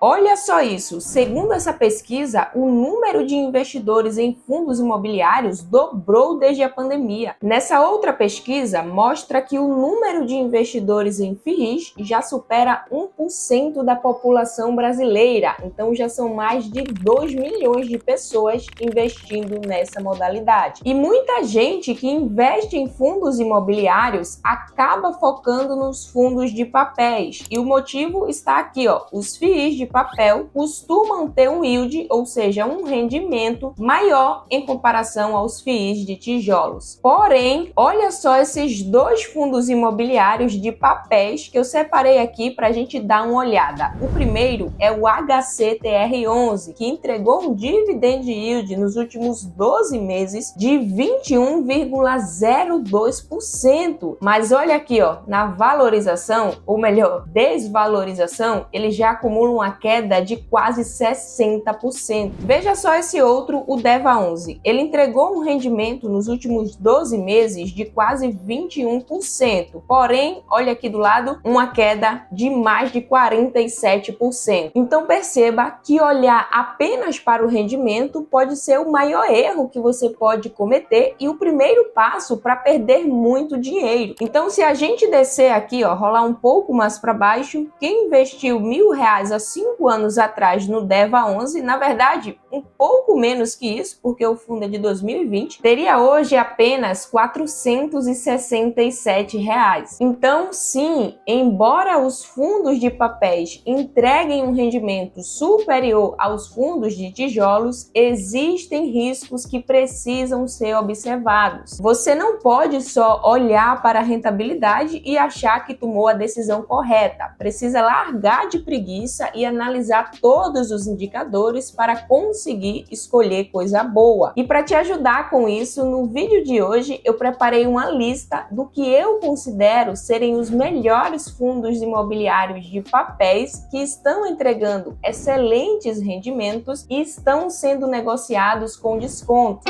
Olha só isso, segundo essa pesquisa, o número de investidores em fundos imobiliários dobrou desde a pandemia. Nessa outra pesquisa, mostra que o número de investidores em FIIs já supera 1% da população brasileira, então já são mais de 2 milhões de pessoas investindo nessa modalidade. E muita gente que investe em fundos imobiliários acaba focando nos fundos de papéis. E o motivo está aqui, ó. Os FIIs de papel costumam ter um yield, ou seja, um rendimento maior em comparação aos FIIs de tijolos. Porém, olha só esses dois fundos imobiliários de papéis que eu separei aqui para a gente dar uma olhada. O primeiro é o HCTR11, que entregou um dividend yield nos últimos 12 meses de 21,02%. Mas olha aqui, ó, na valorização, ou melhor, desvalorização, ele já acumula uma queda de quase 60%. Veja só esse outro, o DEVA11. Ele entregou um rendimento nos últimos 12 meses de quase 21%. Porém, olha aqui do lado, uma queda de mais de 47%. Então perceba que olhar apenas para o rendimento pode ser o maior erro que você pode cometer e o primeiro passo para perder muito dinheiro. Então, se a gente descer aqui, ó, rolar um pouco mais para baixo, quem investiu R$1.000 há 5 anos atrás no DEVA11, na verdade, um pouco menos que isso, porque o fundo é de 2020, teria hoje apenas R$467. Então, sim, embora os fundos de papéis entreguem um rendimento superior aos fundos de tijolos, existem riscos que precisam ser observados. Você não pode só olhar para a rentabilidade e achar que tomou a decisão correta. Precisa largar de preguiça e analisar todos os indicadores para conseguir escolher coisa boa. E para te ajudar com isso, no vídeo de hoje eu preparei uma lista do que eu considero serem os melhores fundos imobiliários de papéis que estão entregando excelentes rendimentos e estão sendo negociados com desconto.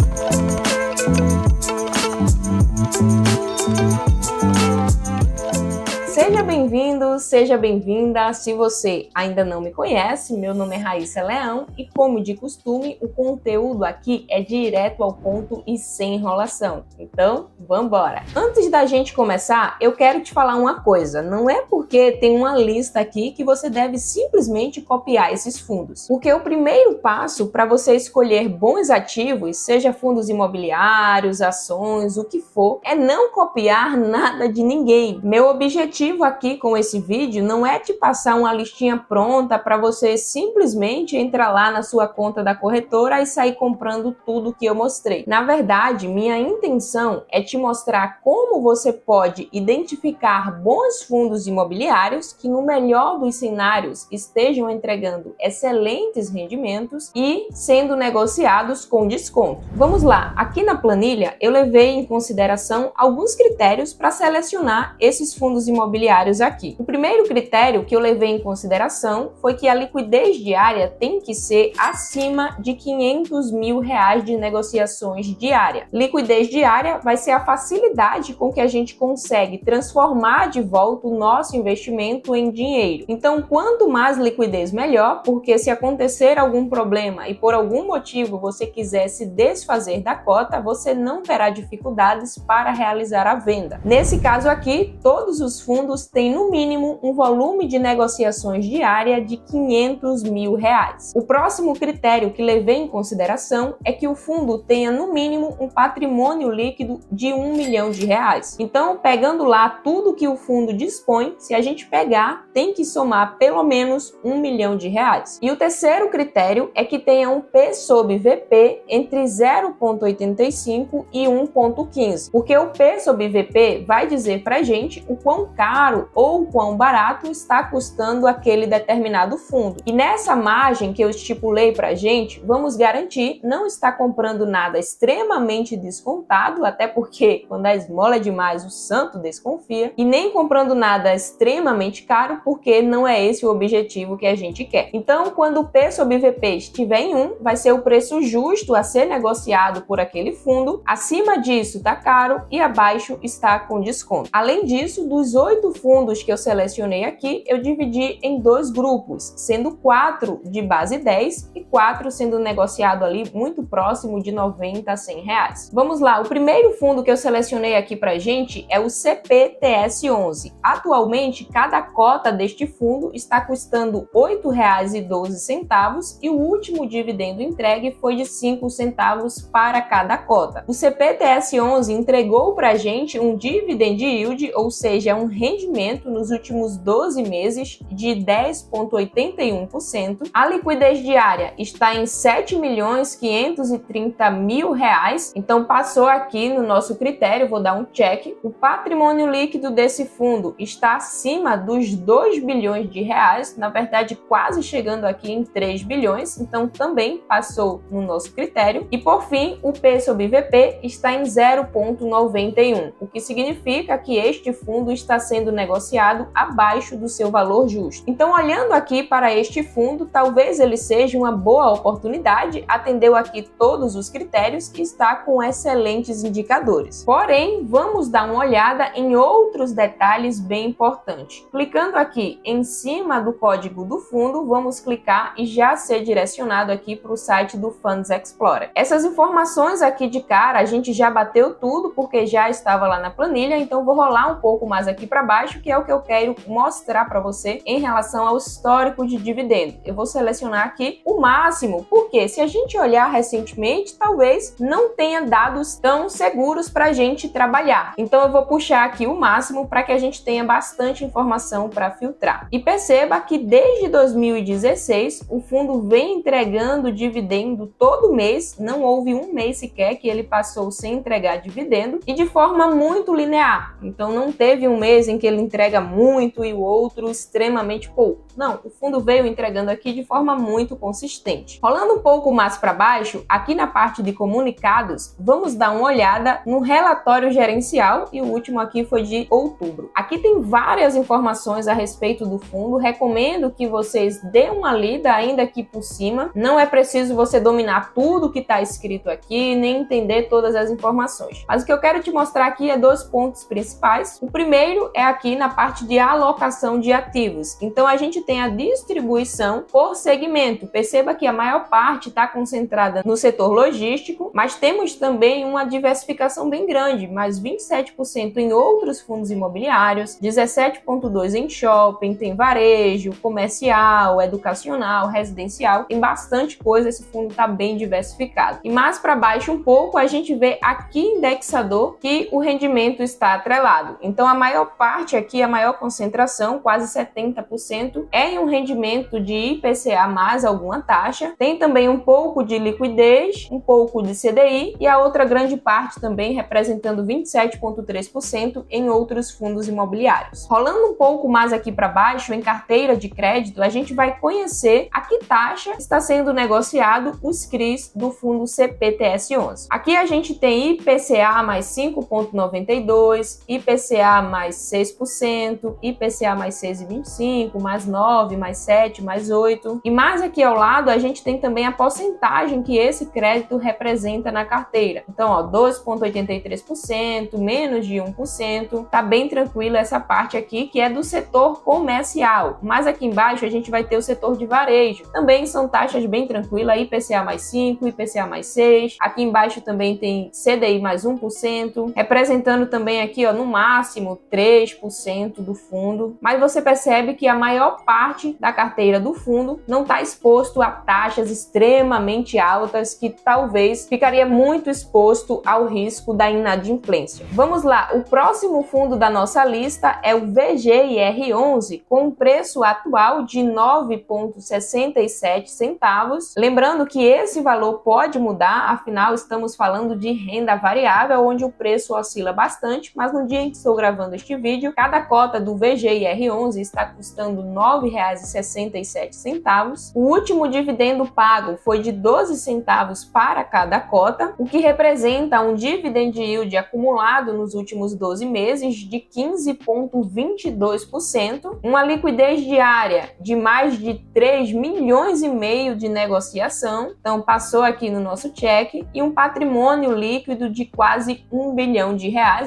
Seja bem-vindo, seja bem-vinda. Se você ainda não me conhece, meu nome é Raíssa Leão e, como de costume, o conteúdo aqui é direto ao ponto e sem enrolação. Então, vambora! Antes da gente começar, eu quero te falar uma coisa. Não é porque tem uma lista aqui que você deve simplesmente copiar esses fundos. Porque o primeiro passo para você escolher bons ativos, seja fundos imobiliários, ações, o que for, é não copiar nada de ninguém. Meu objetivo aqui com esse vídeo não é te passar uma listinha pronta para você simplesmente entrar lá na sua conta da corretora e sair comprando tudo que eu mostrei. Na verdade, minha intenção é te mostrar como você pode identificar bons fundos imobiliários que, no melhor dos cenários, estejam entregando excelentes rendimentos e sendo negociados com desconto. Vamos lá, aqui na planilha eu levei em consideração alguns critérios para selecionar esses fundos imobiliários aqui. O primeiro critério que eu levei em consideração foi que a liquidez diária tem que ser acima de R$500 mil de negociações diária. Liquidez diária vai ser a facilidade com que a gente consegue transformar de volta o nosso investimento em dinheiro. Então, quanto mais liquidez, melhor, porque se acontecer algum problema e por algum motivo você quiser se desfazer da cota, você não terá dificuldades para realizar a venda. Nesse caso aqui, todos os fundos têm no mínimo um volume de negociações diária de R$500 mil. O próximo critério que levei em consideração é que o fundo tenha no mínimo um patrimônio líquido de R$1 milhão. Então, pegando lá tudo que o fundo dispõe, se a gente pegar, tem que somar pelo menos R$1 milhão. E o terceiro critério é que tenha um P sobre VP entre 0,85 e 1,15, porque o P sobre VP vai dizer pra gente o quão caro ou quão barato está custando aquele determinado fundo. E nessa margem que eu estipulei pra gente, vamos garantir não estar comprando nada extremamente descontado, até porque quando a esmola é demais o santo desconfia, e nem comprando nada extremamente caro, porque não é esse o objetivo que a gente quer. Então, quando o P sobre VP estiver em 1, vai ser o preço justo a ser negociado por aquele fundo, acima disso está caro e abaixo está com desconto. Além disso, dos 8 8 fundos que eu selecionei aqui, eu dividi em 2 grupos, sendo 4 de base 10 e 4 sendo negociado ali muito próximo de 90 a 100 reais. Vamos lá, o primeiro fundo que eu selecionei aqui pra gente é o CPTS11. Atualmente, cada cota deste fundo está custando R$ 8,12 e o último dividendo entregue foi de 5 centavos para cada cota. O CPTS11 entregou pra gente um dividend yield, ou seja, um rendimento nos últimos 12 meses de 10,81%. A liquidez diária está em R$ 7.530.000, então passou aqui no nosso critério, vou dar um check. O patrimônio líquido desse fundo está acima dos R$ 2 bilhões, na verdade quase chegando aqui em 3 bilhões, então também passou no nosso critério. E por fim, o P sobre VP está em 0,91, o que significa que este fundo está sendo negociado abaixo do seu valor justo. Então, olhando aqui para este fundo, talvez ele seja uma boa oportunidade, atendeu aqui todos os critérios e está com excelentes indicadores. Porém, vamos dar uma olhada em outros detalhes bem importantes. Clicando aqui em cima do código do fundo, vamos clicar e já ser direcionado aqui para o site do Funds Explorer. Essas informações aqui de cara, a gente já bateu tudo porque já estava lá na planilha, então vou rolar um pouco mais aqui para baixo, que é o que eu quero mostrar para você em relação ao histórico de dividendo. Eu vou selecionar aqui o máximo, porque se a gente olhar recentemente, talvez não tenha dados tão seguros para a gente trabalhar. Então eu vou puxar aqui o máximo para que a gente tenha bastante informação para filtrar. E perceba que desde 2016 o fundo vem entregando dividendo todo mês, não houve um mês sequer que ele passou sem entregar dividendo e de forma muito linear. Então não teve um mês em que ele entrega muito e o outro extremamente pouco. Não, o fundo veio entregando aqui de forma muito consistente. Rolando um pouco mais para baixo, aqui na parte de comunicados, vamos dar uma olhada no relatório gerencial e o último aqui foi de outubro. Aqui tem várias informações a respeito do fundo, recomendo que vocês dêem uma lida ainda aqui por cima. Não é preciso você dominar tudo que está escrito aqui, nem entender todas as informações. Mas o que eu quero te mostrar aqui é 2 pontos principais. O primeiro é aqui na parte de alocação de ativos. Então a gente tem a distribuição por segmento. Perceba que a maior parte está concentrada no setor logístico, mas temos também uma diversificação bem grande, mais 27% em outros fundos imobiliários, 17,2% em shopping, tem varejo, comercial, educacional, residencial, tem bastante coisa, esse fundo está bem diversificado. E mais para baixo um pouco, a gente vê aqui indexador que o rendimento está atrelado. Então a maior parte aqui, a maior concentração, quase 70%, é em um rendimento de IPCA mais alguma taxa. Tem também um pouco de liquidez, um pouco de CDI e a outra grande parte também representando 27,3% em outros fundos imobiliários. Rolando um pouco mais aqui para baixo, em carteira de crédito, a gente vai conhecer a que taxa está sendo negociado os CRIs do fundo CPTS11. Aqui a gente tem IPCA mais 5,92%, IPCA mais 6%, IPCA mais 6,25%, mais 9%, mais 7%, mais 8%. E mais aqui ao lado a gente tem também a porcentagem que esse crédito representa na carteira. Então, ó, 2,83%, menos de 1%. Tá bem tranquilo essa parte aqui, que é do setor comercial. Mas aqui embaixo a gente vai ter o setor de varejo. Também são taxas bem tranquilas, IPCA mais 5%, IPCA mais 6%. Aqui embaixo também tem CDI mais 1%, representando também aqui, ó, no máximo 3% do fundo. Mas você percebe que a maior parte da carteira do fundo não está exposto a taxas extremamente altas, que talvez ficaria muito exposto ao risco da inadimplência. Vamos lá, o próximo fundo da nossa lista é o VGIR11, com um preço atual de 9,67 centavos. Lembrando que esse valor pode mudar, afinal estamos falando de renda variável, onde o preço oscila bastante, mas no dia em que estou gravando este vídeo, cada cota do VGIR11 está custando R$ R$9,67. O último dividendo pago foi de 12 centavos para cada cota, o que representa um dividend yield acumulado nos últimos 12 meses de 15,22%, uma liquidez diária de mais de 3 milhões e meio de negociação, então passou aqui no nosso check, e um patrimônio líquido de quase R$1 bilhão,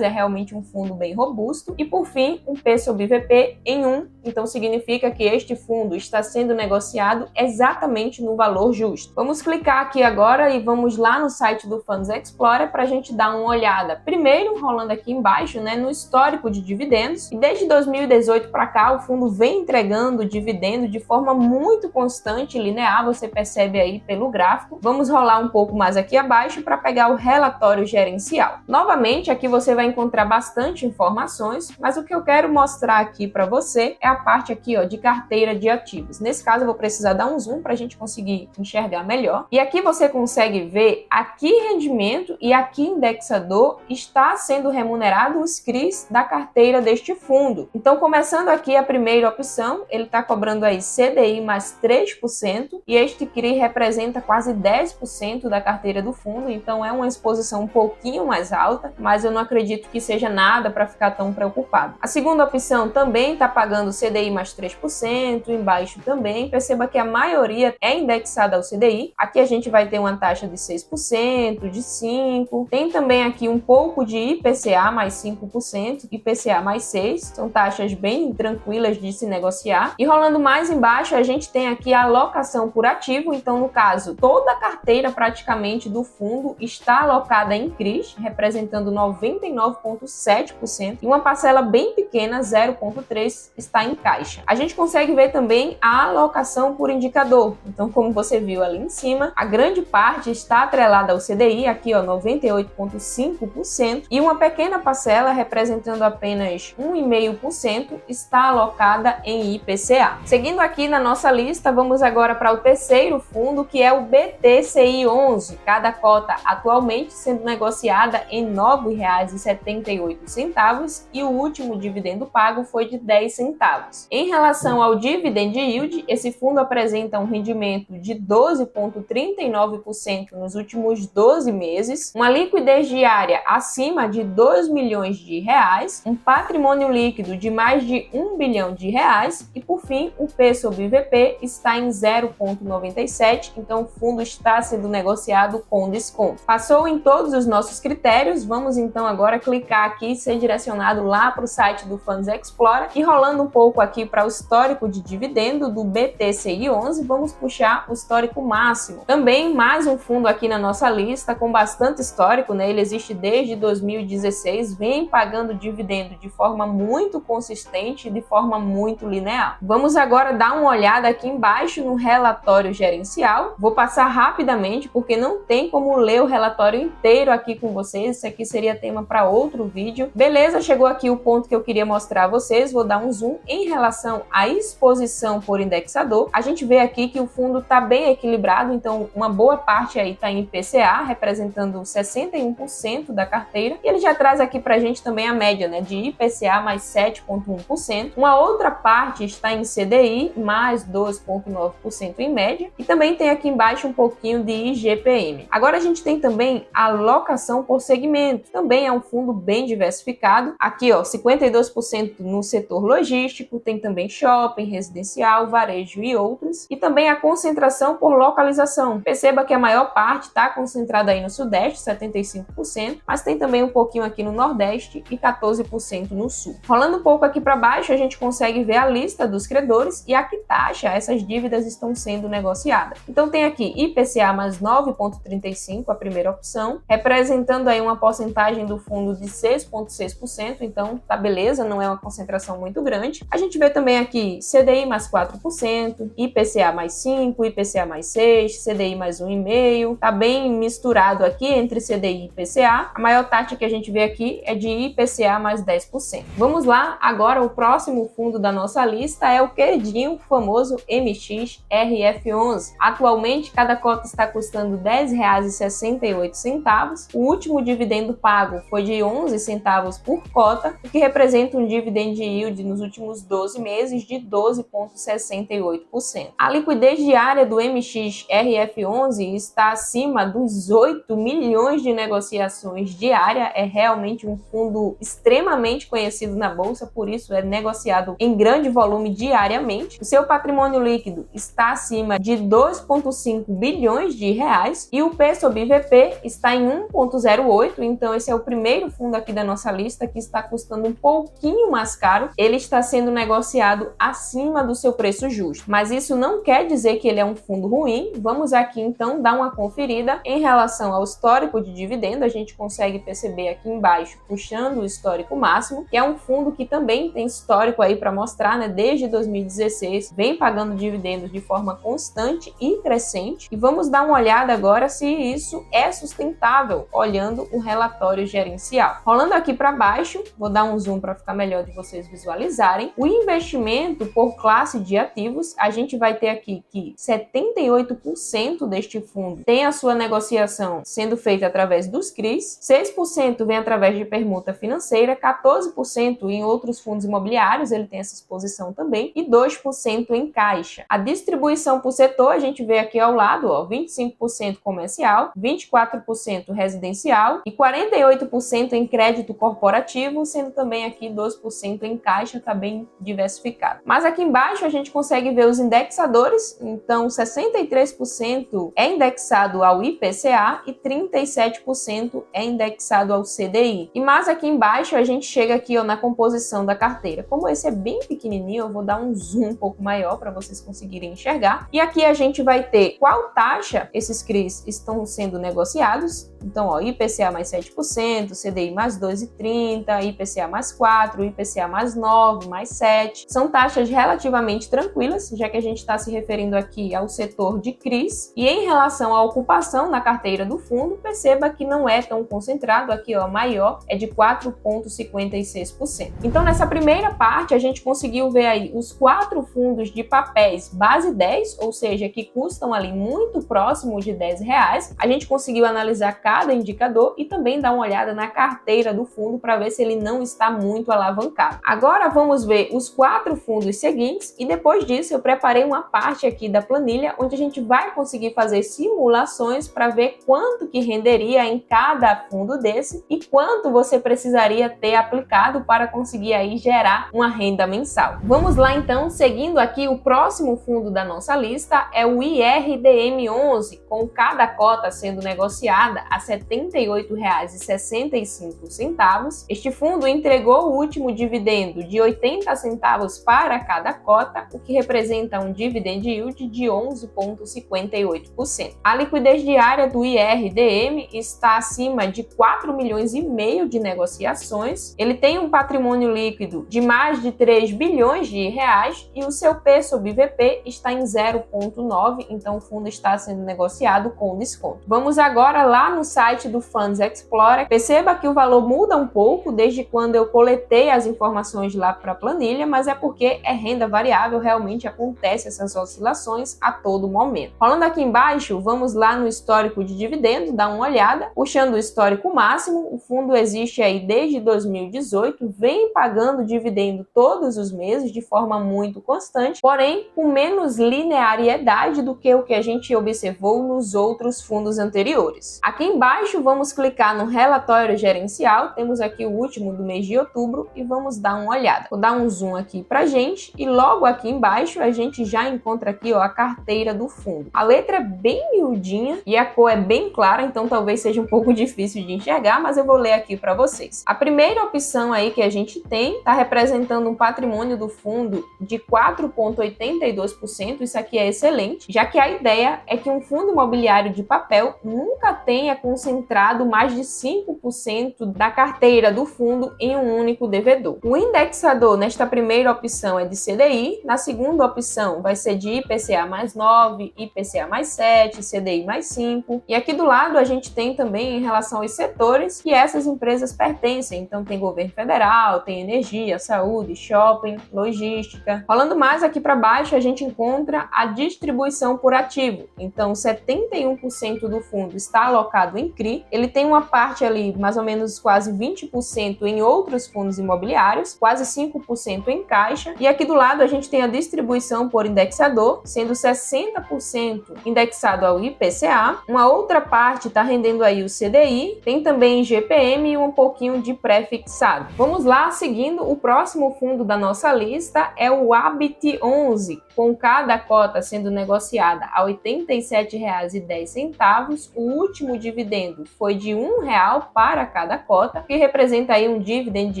é realmente um fundo bem robusto. E por fim, um P sobre VP em 1, então significa que este fundo está sendo negociado exatamente no valor justo. Vamos clicar aqui agora e vamos lá no site do Funds Explorer para a gente dar uma olhada. Primeiro, rolando aqui embaixo, no histórico de dividendos, e desde 2018 para cá o fundo vem entregando dividendo de forma muito constante e linear, você percebe aí pelo gráfico. Vamos rolar um pouco mais aqui abaixo para pegar o relatório gerencial. Novamente, aqui você vai encontrar bastante informações, mas o que eu quero mostrar aqui para você é a parte aqui, de carteira de ativos. Nesse caso, eu vou precisar dar um zoom para a gente conseguir enxergar melhor. E aqui você consegue ver a que rendimento e a que indexador está sendo remunerado os CRIs da carteira deste fundo. Então, começando aqui a primeira opção, ele está cobrando aí CDI mais 3%, e este CRI representa quase 10% da carteira do fundo, então é uma exposição um pouquinho mais alta, mas eu não acredito que seja nada para ficar tão preocupado. A segunda opção também está pagando CDI mais 3%, embaixo também. Perceba que a maioria é indexada ao CDI. Aqui a gente vai ter uma taxa de 6%, de 5%. Tem também aqui um pouco de IPCA mais 5%, IPCA mais 6%. São taxas bem tranquilas de se negociar. E rolando mais embaixo, a gente tem aqui a alocação por ativo. Então, no caso, toda a carteira praticamente do fundo está alocada em CRIs, representando 99,7%, e uma parcela bem pequena, 0,3%, está em caixa. A gente consegue ver também a alocação por indicador. Então, como você viu ali em cima, a grande parte está atrelada ao CDI, aqui 98,5%, e uma pequena parcela, representando apenas 1,5%, está alocada em IPCA. Seguindo aqui na nossa lista, vamos agora para o terceiro fundo, que é o BTCI11, cada cota atualmente sendo negociada em R$ 9,78, e o último dividendo pago foi de 10 centavos. Em relação ao dividend yield, esse fundo apresenta um rendimento de 12,39% nos últimos 12 meses, uma liquidez diária acima de 2 milhões de reais, um patrimônio líquido de mais de 1 bilhão de reais, e por fim, o P sobre VP está em 0,97, então o fundo está sendo negociado com desconto. Passou em todos os nossos critérios, vamos então agora clicar aqui e ser direcionado lá para o site do Funds Explorer, e rolando um pouco aqui para o histórico de dividendo do BTCI11, vamos puxar o histórico máximo. Também mais um fundo aqui na nossa lista com bastante histórico, ele existe desde 2016, vem pagando dividendo de forma muito consistente e de forma muito linear. Vamos agora dar uma olhada aqui embaixo no relatório gerencial. Vou passar rapidamente porque não tem como ler o relatório inteiro aqui com vocês, isso aqui seria tema para outro vídeo. Beleza, chegou aqui o ponto que eu queria mostrar a vocês, vou dar um zoom em relação à exposição por indexador. A gente vê aqui que o fundo está bem equilibrado, então uma boa parte aí está em IPCA, representando 61% da carteira, e ele já traz aqui para a gente também a média de IPCA mais 7,1%. Uma outra parte está em CDI, mais 2,9% em média, e também tem aqui embaixo um pouquinho de IGPM. Agora a gente tem também a alocação por segmento, também é um fundo bem diversificado. Aqui 52% no setor logístico, tem também shopping, residencial, varejo e outros, e também a concentração por localização. Perceba que a maior parte está concentrada aí no Sudeste, 75%, mas tem também um pouquinho aqui no Nordeste e 14% no Sul. Rolando um pouco aqui para baixo, a gente consegue ver a lista dos credores e a que taxa essas dívidas estão sendo negociadas. Então tem aqui IPCA mais 9,35%, a primeira opção, representando aí uma porcentagem do fundo de 6,6%, então tá beleza, não é uma concentração muito grande. A gente vê também aqui CDI mais 4%, IPCA mais 5%, IPCA mais 6%, CDI mais 1,5%, tá bem misturado aqui entre CDI e IPCA. A maior taxa que a gente vê aqui é de IPCA mais 10%. Vamos lá, agora o próximo fundo da nossa lista é o queridinho famoso MXRF11. Atualmente, cada cota está custando R$ 10,68. O último dividendo pago foi de 11 centavos por cota, o que representa um dividend yield nos últimos últimos 12 meses de 12,68%. A liquidez diária do MXRF11 está acima dos 8 milhões de negociações diárias. É realmente um fundo extremamente conhecido na bolsa, por isso é negociado em grande volume diariamente. O seu patrimônio líquido está acima de 2,5 bilhões de reais e o P sobre VP está em 1,08, então esse é o primeiro fundo aqui da nossa lista que está custando um pouquinho mais caro. Ele está sendo negociado acima do seu preço justo, mas isso não quer dizer que ele é um fundo ruim. Vamos aqui então dar uma conferida em relação ao histórico de dividendo. A gente consegue perceber aqui embaixo, puxando o histórico máximo, que é um fundo que também tem histórico aí para mostrar, né? Desde 2016 vem pagando dividendos de forma constante e crescente, e vamos dar uma olhada agora se isso é sustentável olhando o relatório gerencial. Rolando aqui para baixo, vou dar um zoom para ficar melhor de vocês visualizarem. O investimento por classe de ativos, a gente vai ter aqui que 78% deste fundo tem a sua negociação sendo feita através dos CRIs, 6% vem através de permuta financeira, 14% em outros fundos imobiliários, ele tem essa exposição também, e 2% em caixa. A distribuição por setor, a gente vê aqui ao lado, ó, 25% comercial, 24% residencial e 48% em crédito corporativo, sendo também aqui 12% em caixa, está bem diversificado. Mas aqui embaixo a gente consegue ver os indexadores, então 63% é indexado ao IPCA e 37% é indexado ao CDI. E mais aqui embaixo a gente chega aqui, ó, na composição da carteira. Como esse é bem pequenininho, eu vou dar um zoom um pouco maior para vocês conseguirem enxergar. E aqui a gente vai ter qual taxa esses CRIs estão sendo negociados. Então, ó, IPCA mais 7%, CDI mais 2,30%, IPCA mais 4%, IPCA mais 9%, mais 7%. São taxas relativamente tranquilas, já que a gente está se referindo aqui ao setor de CRIs. E em relação à ocupação na carteira do fundo, perceba que não é tão concentrado. Aqui, ó, maior é de 4,56%. Então, nessa primeira parte, a gente conseguiu ver aí os 4 fundos de papéis base 10, ou seja, que custam ali muito próximo de R$10. A gente conseguiu analisar cada indicador e também dar uma olhada na carteira do fundo para ver se ele não está muito alavancado. Agora vamos ver os 4 fundos seguintes e depois disso eu preparei uma parte aqui da planilha onde a gente vai conseguir fazer simulações para ver quanto que renderia em cada fundo desse e quanto você precisaria ter aplicado para conseguir aí gerar uma renda mensal. Vamos lá então, seguindo aqui, o próximo fundo da nossa lista é o IRDM11, com cada cota sendo negociada a R$ 78,65. Este fundo entregou o último dividendo de 80 centavos para cada cota, o que representa um dividend yield de 11,58%. A liquidez diária do IRDM está acima de 4 milhões e meio de negociações. Ele tem um patrimônio líquido de mais de 3 bilhões de reais e o seu P sobre VP está em 0,9, então o fundo está sendo negociado com desconto. Vamos agora lá no site do Funds Explorer. Perceba que o valor muda um pouco desde quando eu coletei as informações lá para a planilha, mas é porque é renda variável, realmente acontece essas oscilações a todo momento. Rolando aqui embaixo, vamos lá no histórico de dividendos, dar uma olhada. Puxando o histórico máximo, o fundo existe aí desde 2018, vem pagando dividendo todos os meses de forma muito constante, porém com menos linearidade do que o que a gente observou nos outros fundos anteriores. Aqui embaixo vamos clicar no relatório gerencial, temos aqui o último do mês de outubro e vamos dar uma olhada. Vou dar um zoom aqui pra gente e logo aqui embaixo a gente já encontra aqui, ó, a carteira do fundo. A letra é bem miudinha e a cor é bem clara, então talvez seja um pouco difícil de enxergar, mas eu vou ler aqui para vocês. A primeira opção aí que a gente tem está representando um patrimônio do fundo de 4,82%, isso aqui é excelente, já que a ideia é que um fundo imobiliário de papel nunca tenha concentrado mais de 5% da carteira do fundo em um único devedor. O indexador nesta primeira opção é de CDI, na segunda opção vai ser de IPCA mais 9, IPCA mais 7, CDI mais 5, e aqui do lado a gente tem também em relação aos setores que essas empresas pertencem, então tem governo federal, tem energia, saúde, shopping, logística. Rolando mais aqui para baixo a gente encontra a distribuição por ativo, então 71% do fundo está alocado alocado em CRI, ele tem uma parte ali, mais ou menos quase 20% em outros fundos imobiliários, quase 5% em caixa, e aqui do lado a gente tem a distribuição por indexador, sendo 60% indexado ao IPCA, uma outra parte está rendendo aí o CDI, tem também GPM e um pouquinho de pré-fixado. Vamos lá, seguindo, o próximo fundo da nossa lista é o ABIT11, com cada cota sendo negociada a R$ 87,10, o último dividendo foi de R$ 1,00 para cada cota, que representa aí um dividend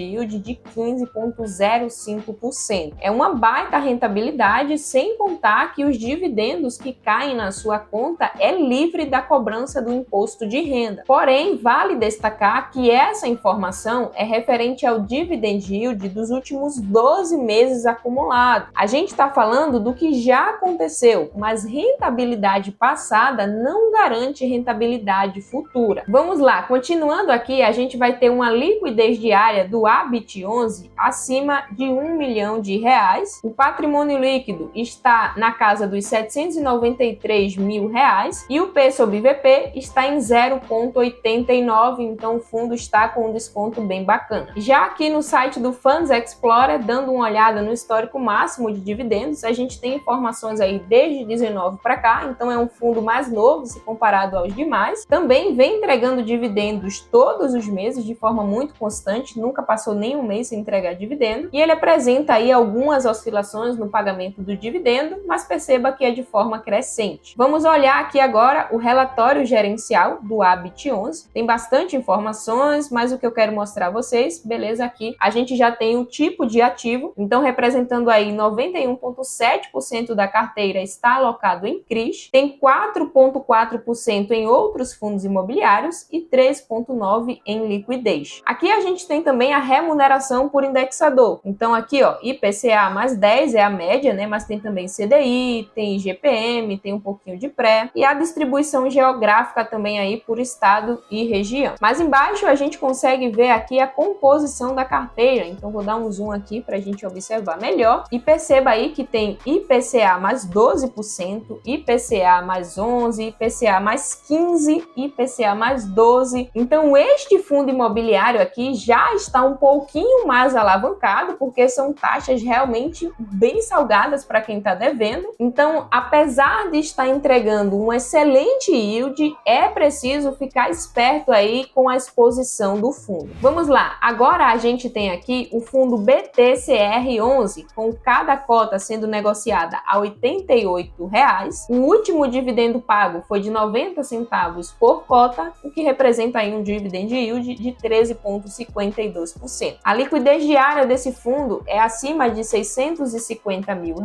yield de 15,05%. É uma baita rentabilidade, sem contar que os dividendos que caem na sua conta é livre da cobrança do imposto de renda. Porém, vale destacar que essa informação é referente ao dividend yield dos últimos 12 meses acumulado. A gente está falando do que já aconteceu, mas rentabilidade passada não garante rentabilidade futura. Vamos lá, continuando aqui, a gente vai ter uma liquidez diária do ABIT11 acima de R$ 1 milhão. O patrimônio líquido está na casa dos R$ 793 mil e o P sobre VP está em 0,89, então o fundo está com um desconto bem bacana. Já aqui no site do Funds Explorer, dando uma olhada no histórico máximo de dividendos, a gente tem informações aí desde 19 para cá, então é um fundo mais novo se comparado aos demais. Também vem entregando dividendos todos os meses de forma muito constante, nunca passou nenhum mês sem entregar dividendo, e ele apresenta aí algumas oscilações no pagamento do dividendo, mas perceba que é de forma crescente. Vamos olhar aqui agora o relatório gerencial do ABIT11. Tem bastante informações, mas o que eu quero mostrar a vocês, beleza, aqui a gente já tem o tipo de ativo, então representando aí 91,7% da carteira está alocado em CRIs, tem 4,4% em outros fundos imobiliários e 3,9% em liquidez. Aqui a gente tem também a remuneração por indexador. Então aqui, ó, IPCA mais 10 é a média, né? Mas tem também CDI, tem IGPM, tem um pouquinho de pré e a distribuição geográfica também aí por estado e região. Mais embaixo a gente consegue ver aqui a composição da carteira. Então vou dar um zoom aqui para a gente observar melhor e perceba aí que tem IPCA mais 12%, IPCA mais 11%, IPCA mais 15%, IPCA mais 12%. Então este fundo imobiliário aqui já está um pouquinho mais alavancado, porque são taxas realmente bem salgadas para quem está devendo. Então, apesar de estar entregando um excelente yield, é preciso ficar esperto aí com a exposição do fundo. Vamos lá, agora a gente tem aqui o fundo BTCR11, com cada cota sendo negociada a R$ 88. O último dividendo pago foi de 90 centavos por cota, o que representa aí um dividend yield de 13,52%. A liquidez diária desse fundo é acima de R$ 650 mil.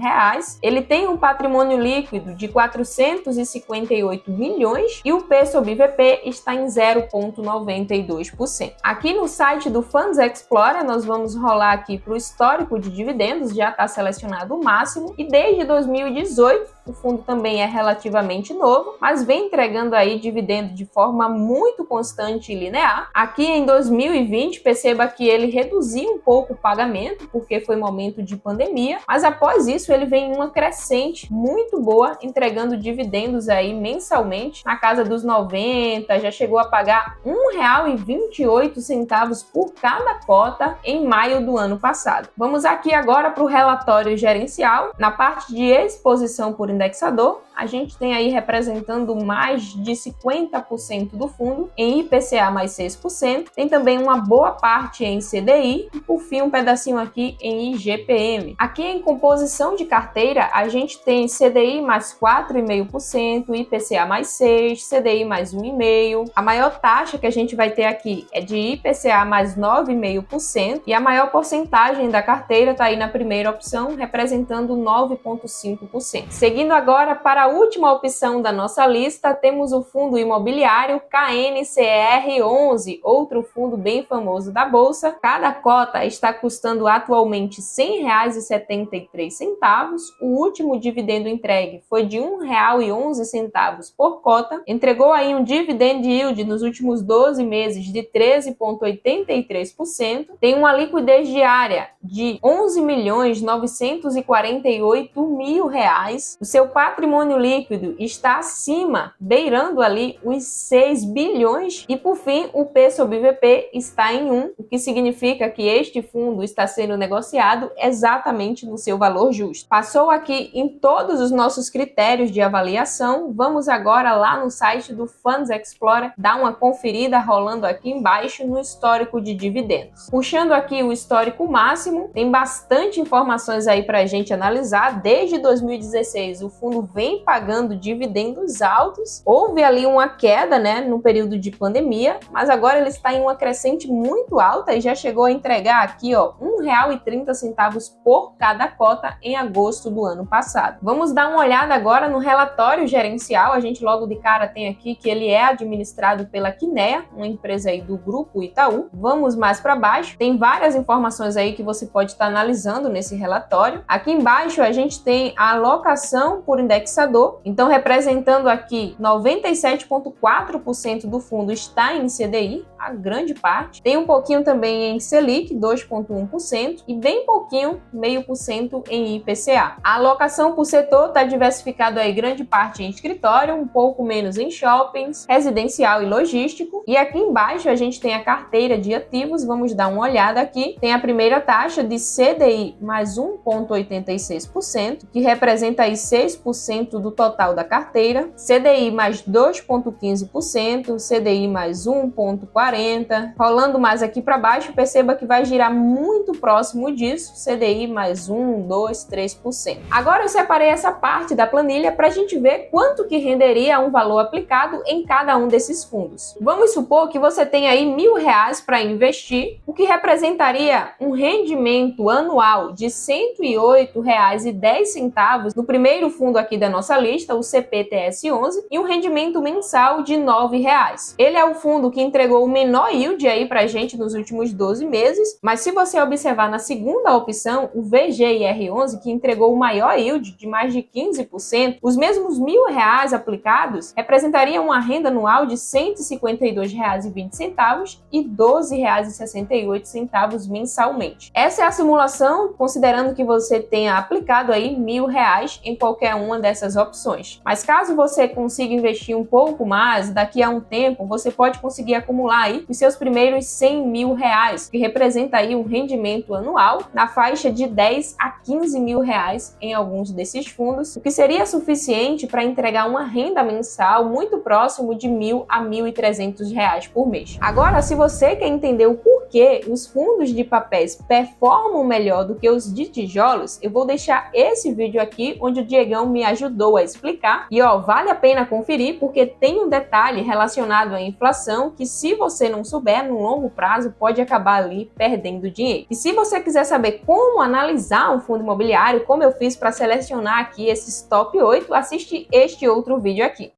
Ele tem um patrimônio líquido de 458 milhões e o P sobre VP está em 0,92%. Aqui no site do Funds Explorer, nós vamos rolar aqui para o histórico de dividendos, já está selecionado o máximo, e desde 2018 o fundo também é relativamente novo, mas vem entregando aí dividendo de forma muito constante e linear. Aqui em 2020, perceba que ele reduziu um pouco o pagamento, porque foi momento de pandemia, mas após isso ele vem em uma crescente muito boa, entregando dividendos aí mensalmente na casa dos 90, já chegou a pagar R$ 1,28 por cada cota em maio do ano passado. Vamos aqui agora para o relatório gerencial. Na parte de exposição por indexador, a gente tem aí representando mais de 50% do fundo em IPCA mais 6%, tem também uma boa parte em CDI e por fim um pedacinho aqui em IGPM. Aqui em composição de carteira, a gente tem CDI mais 4,5%, IPCA mais 6%, CDI mais 1,5%. A maior taxa que a gente vai ter aqui é de IPCA mais 9,5% e a maior porcentagem da carteira está aí na primeira opção, representando 9,5%. Seguindo agora para a última opção da nossa lista, temos o fundo imobiliário KNCR11, outro fundo bem famoso da Bolsa. Cada cota está custando atualmente R$ 100,73. O último dividendo entregue foi de R$ 1,11 por cota. Entregou aí um dividend yield nos últimos 12 meses de 13,83%. Tem uma liquidez diária de R$ 11.948.000. O seu patrimônio patrimônio líquido está acima, beirando ali os 6 bilhões e, por fim, o P sobre VP está em 1, o que significa que este fundo está sendo negociado exatamente no seu valor justo. Passou aqui em todos os nossos critérios de avaliação. Vamos agora lá no site do Funds Explorer dar uma conferida, rolando aqui embaixo no histórico de dividendos. Puxando aqui o histórico máximo, tem bastante informações aí para a gente analisar. Desde 2016 o fundo vem pagando dividendos altos, houve ali uma queda, né, no período de pandemia, mas agora ele está em uma crescente muito alta e já chegou a entregar aqui, ó, R$ 1,30 por cada cota em agosto do ano passado. Vamos dar uma olhada agora no relatório gerencial. A gente logo de cara tem aqui que ele é administrado pela Kinea, uma empresa aí do grupo Itaú. Vamos mais para baixo, tem várias informações aí que você pode estar analisando nesse relatório. Aqui embaixo a gente tem a alocação por indexador, então representando aqui 97,4% do fundo está em CDI, a grande parte. Tem um pouquinho também em Selic, 2,1%, e bem pouquinho, 0,5% em IPCA. A alocação por setor está diversificado aí, grande parte em escritório, um pouco menos em shoppings, residencial e logístico. E aqui embaixo a gente tem a carteira de ativos, vamos dar uma olhada aqui. Tem a primeira taxa de CDI mais 1,86%, que representa aí 6% do total da carteira, CDI mais 2,15%, CDI mais 1,40%, rolando mais aqui para baixo, perceba que vai girar muito próximo disso, CDI mais 1, 2, 3%. Agora eu separei essa parte da planilha para a gente ver quanto que renderia um valor aplicado em cada um desses fundos. Vamos supor que você tem aí R$1.000 para investir, o que representaria um rendimento anual de R$ 108,10 no primeiro fundo aqui da nossa lista, o CPTS11, e um rendimento mensal de R$ 9,00. Ele é o fundo que entregou o menor yield aí pra gente nos últimos 12 meses, mas se você observar na segunda opção, o VGIR11, que entregou o maior yield de mais de 15%, os mesmos R$1.000 aplicados representariam uma renda anual de R$ 152,20 e R$ 12,68 mensalmente. Essa é a simulação, considerando que você tenha aplicado aí R$1.000 em qualquer uma dessas opções. Mas caso você consiga investir um pouco mais, daqui a um tempo, você pode conseguir acumular aí os seus primeiros R$100.000, que representa aí um rendimento anual na faixa de R$10 a R$15.000 em alguns desses fundos, o que seria suficiente para entregar uma renda mensal muito próximo de R$1.000 a R$1.300 por mês. Agora, se você quer entender o porquê os fundos de papéis performam melhor do que os de tijolos, eu vou deixar esse vídeo aqui onde o Diegão me ajudou a explicar. E ó, vale a pena conferir porque tem um detalhe relacionado à inflação que, se você não souber, no longo prazo pode acabar ali perdendo dinheiro. E se você quiser saber como analisar um fundo imobiliário, como eu fiz para selecionar aqui esses top 8, assiste este outro vídeo aqui.